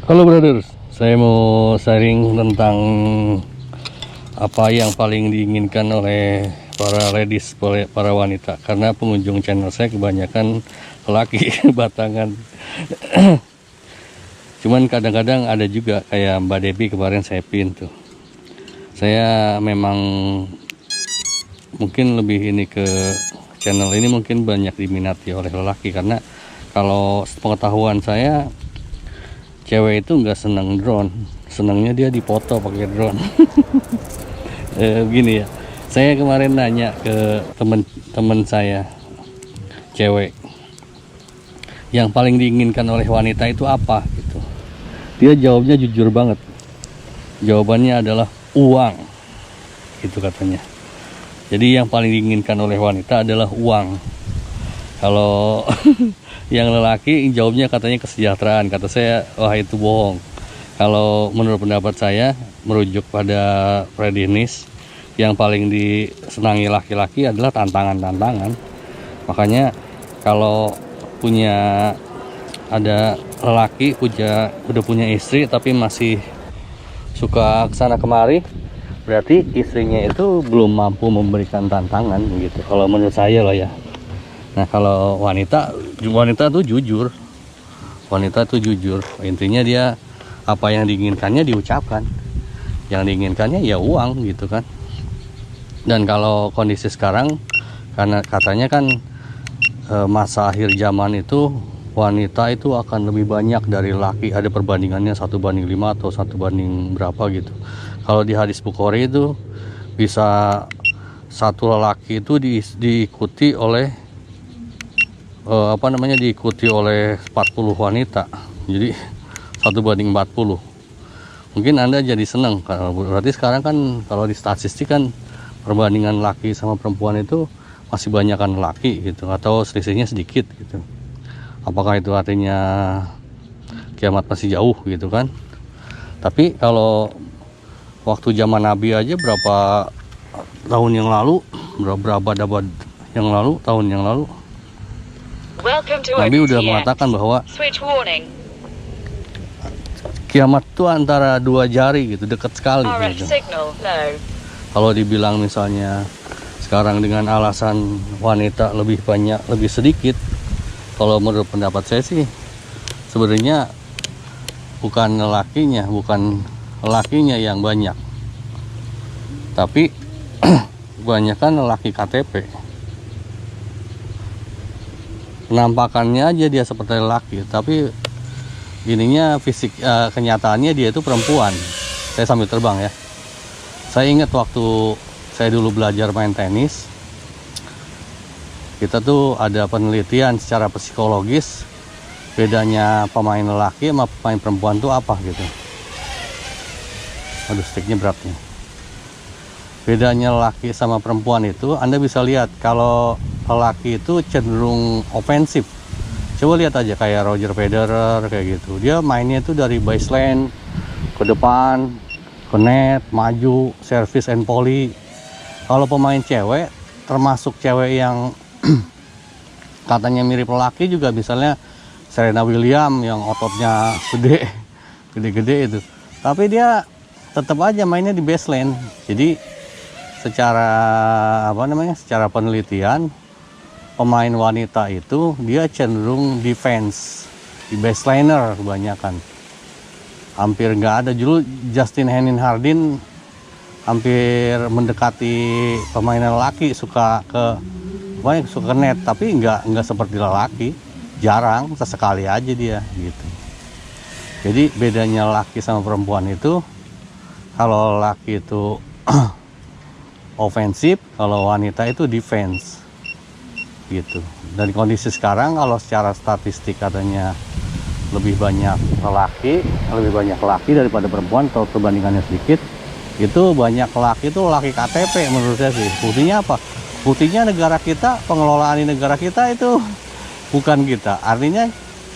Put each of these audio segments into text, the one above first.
Halo brothers, saya mau sharing tentang apa yang paling diinginkan oleh para ladies, para wanita. Karena pengunjung channel saya kebanyakan lelaki batangan. Cuman kadang-kadang ada juga kayak Mbak Debbie kemarin saya pin tuh. Saya memang mungkin lebih ini ke channel ini mungkin banyak diminati oleh lelaki, karena kalau pengetahuan saya, cewek itu nggak seneng drone, senangnya dia dipoto pakai drone. Begini ya, saya kemarin nanya ke temen-temen saya cewek, yang paling diinginkan oleh wanita itu apa gitu. Dia jawabnya jujur banget, jawabannya adalah uang, gitu katanya. Jadi yang paling diinginkan oleh wanita adalah uang. Kalau yang lelaki jawabnya katanya kesejahteraan. Kata saya, wah itu bohong. Kalau menurut pendapat saya, merujuk pada Fredinis, yang paling disenangi laki-laki adalah tantangan-tantangan. Makanya kalau ada lelaki udah punya istri tapi masih suka kesana kemari, berarti istrinya itu belum mampu memberikan tantangan gitu. Kalau menurut saya loh ya. Nah, kalau wanita tuh jujur. Wanita tuh jujur. Intinya dia apa yang diinginkannya diucapkan. Yang diinginkannya ya uang gitu kan. Dan kalau kondisi sekarang, karena katanya kan masa akhir zaman itu wanita itu akan lebih banyak dari laki. Ada perbandingannya 1:5 atau 1 berapa gitu. Kalau di hadis Bukhari itu bisa satu lelaki itu diikuti oleh diikuti oleh 40 wanita. Jadi 1:40. Mungkin Anda jadi senang, berarti sekarang kan kalau di statistik kan perbandingan laki sama perempuan itu masih banyakan laki gitu, atau selisihnya sedikit gitu. Apakah itu artinya kiamat masih jauh gitu kan? Tapi kalau waktu zaman Nabi aja berapa tahun yang lalu, tahun yang lalu, Nabi udah mengatakan bahwa kiamat itu antara 2 jari gitu, dekat sekali gitu. Kalau dibilang misalnya sekarang dengan alasan wanita lebih banyak, lebih sedikit, kalau menurut pendapat saya sih sebenarnya bukan lelakinya yang banyak, tapi kebanyakan lelaki KTP. Penampakannya aja dia seperti lelaki, tapi ininya fisik, kenyataannya dia itu perempuan. Saya sambil terbang ya. Saya ingat waktu saya dulu belajar main tenis, kita tuh ada penelitian secara psikologis bedanya pemain lelaki sama pemain perempuan tuh apa gitu. Aduh, sticknya berat nih. Bedanya lelaki sama perempuan itu Anda bisa lihat, kalau lelaki itu cenderung ofensif. Coba lihat aja kayak Roger Federer kayak gitu. Dia mainnya itu dari baseline ke depan, ke net, maju, service and volley. Kalau pemain cewek, termasuk cewek yang katanya mirip lelaki juga, misalnya Serena Williams yang ototnya gede-gede itu. Tapi dia tetap aja mainnya di baseline. Jadi secara penelitian, pemain wanita itu dia cenderung defense, di baseliner kebanyakan. Hampir nggak ada. Dulu Justin Hardin hampir mendekati pemain lelaki, suka ke net, tapi nggak seperti lelaki, jarang, sesekali aja dia gitu. Jadi bedanya lelaki sama perempuan itu, kalau lelaki itu ofensif, kalau wanita itu defense gitu. Dan kondisi sekarang kalau secara statistik katanya lebih banyak lelaki daripada perempuan, atau perbandingannya sedikit. Itu banyak lelaki itu lelaki KTP menurut saya sih. Buktinya apa? Buktinya negara kita, pengelolaan di negara kita itu bukan kita. Artinya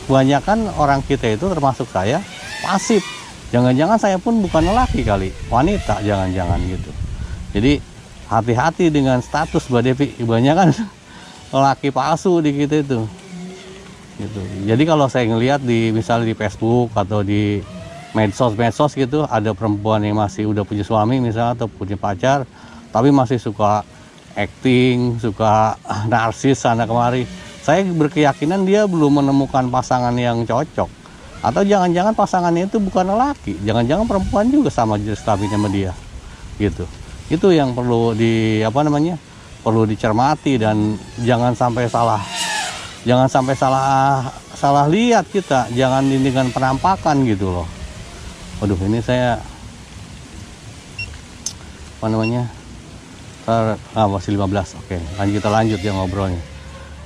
kebanyakan orang kita itu, termasuk saya, pasif. Jangan-jangan saya pun bukan lelaki kali, wanita jangan-jangan gitu. Jadi hati-hati dengan status Mbak Devi, kebanyakan lelaki palsu di kita itu gitu. Jadi kalau saya ngelihat misalnya di Facebook atau di medsos gitu, ada perempuan yang masih udah punya suami misalnya atau punya pacar, tapi masih suka acting, suka narsis sana kemari. Saya berkeyakinan dia belum menemukan pasangan yang cocok, atau jangan-jangan pasangannya itu bukan lelaki, jangan-jangan perempuan juga sama jenis kelaminnya sama dia, gitu. Itu yang perlu perlu dicermati, dan jangan sampai salah lihat kita, jangan dengan penampakan gitu loh. Waduh, ini saya masih 15. Oke, kita lanjut ya ngobrolnya.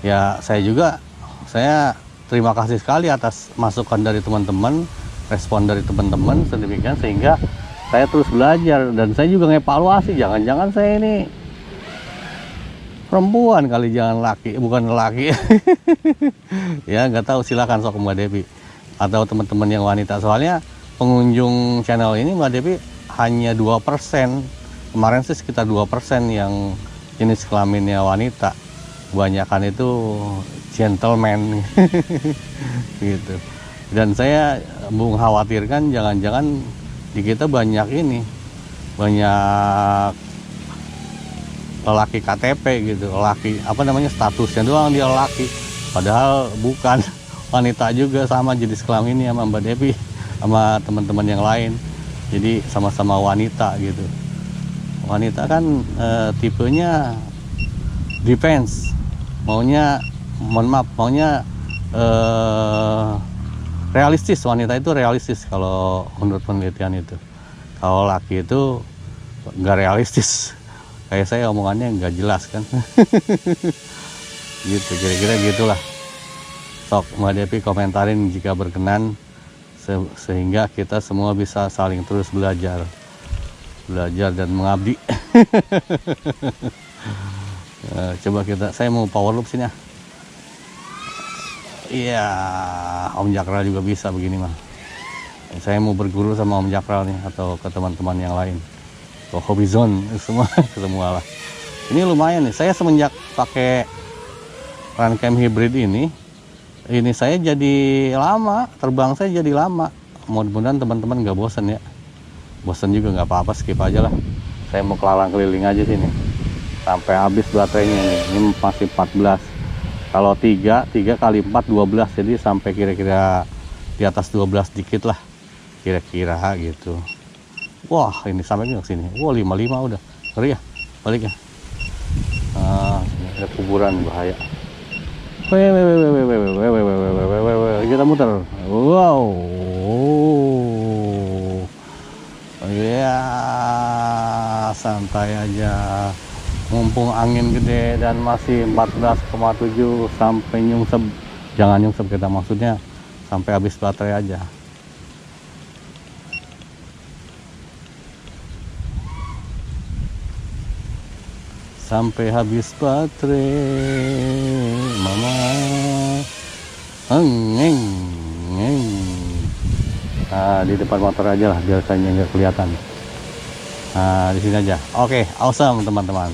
Ya, saya terima kasih sekali atas masukan dari teman-teman, respon dari teman-teman sedemikian sehingga saya terus belajar, dan saya juga ngevaluasi, jangan-jangan saya ini perempuan kali, bukan laki. Ya nggak tahu, silakan sok Mbak Devi atau teman-teman yang wanita, soalnya pengunjung channel ini Mbak Devi hanya 2%. Kemarin sih sekitar 2% yang jenis kelaminnya wanita, kebanyakan itu gentleman. Gitu. Dan saya mengkhawatirkan jangan-jangan di kita banyak lelaki KTP gitu, lelaki statusnya doang dia lelaki, padahal bukan. Wanita juga sama jenis kelaminnya sama Mbak Devi sama teman-teman yang lain, jadi sama-sama wanita gitu. Wanita kan tipenya defense, maunya realistis. Wanita itu realistis kalau menurut penelitian itu. Kalau laki itu nggak realistis, kayak saya omongannya nggak jelas kan. Gitu, kira-kira gitulah. Sok Mbak Devi komentarin jika berkenan, sehingga kita semua bisa saling terus belajar dan mengabdi. Coba saya mau power loop sini. Iya, Om Jakral juga bisa begini mah. Saya mau berguru sama Om Jakral nih, atau ke teman-teman yang lain, ke Hobby Zone semua lah. Ini lumayan nih, saya semenjak pakai RunCam hybrid ini saya jadi lama, terbang saya jadi lama. Mudah-mudahan teman-teman nggak bosan ya. Bosan juga nggak apa-apa, skip aja lah. Saya mau kelalang keliling aja sini sampai habis baterainya nih. Ini masih 14. Kalau 3 kali 4 12, jadi sampai kira-kira di atas 12 dikit lah kira-kira gitu. Wah, ini sampai ke sini. Wah, 55 udah. Ngeri ya baliknya. Ada kuburan bahaya. Kita muter. Wow. Ya, santai aja. Mumpung angin gede dan masih 14,7 sampai nyungsep. Jangan nyungsep kita, maksudnya sampai habis baterai aja. Sampai habis baterai, mama. Ngeng. Nah, di depan motor aja lah biar saya nggak kelihatan. Nah, di sini aja. Oke, awesome teman-teman.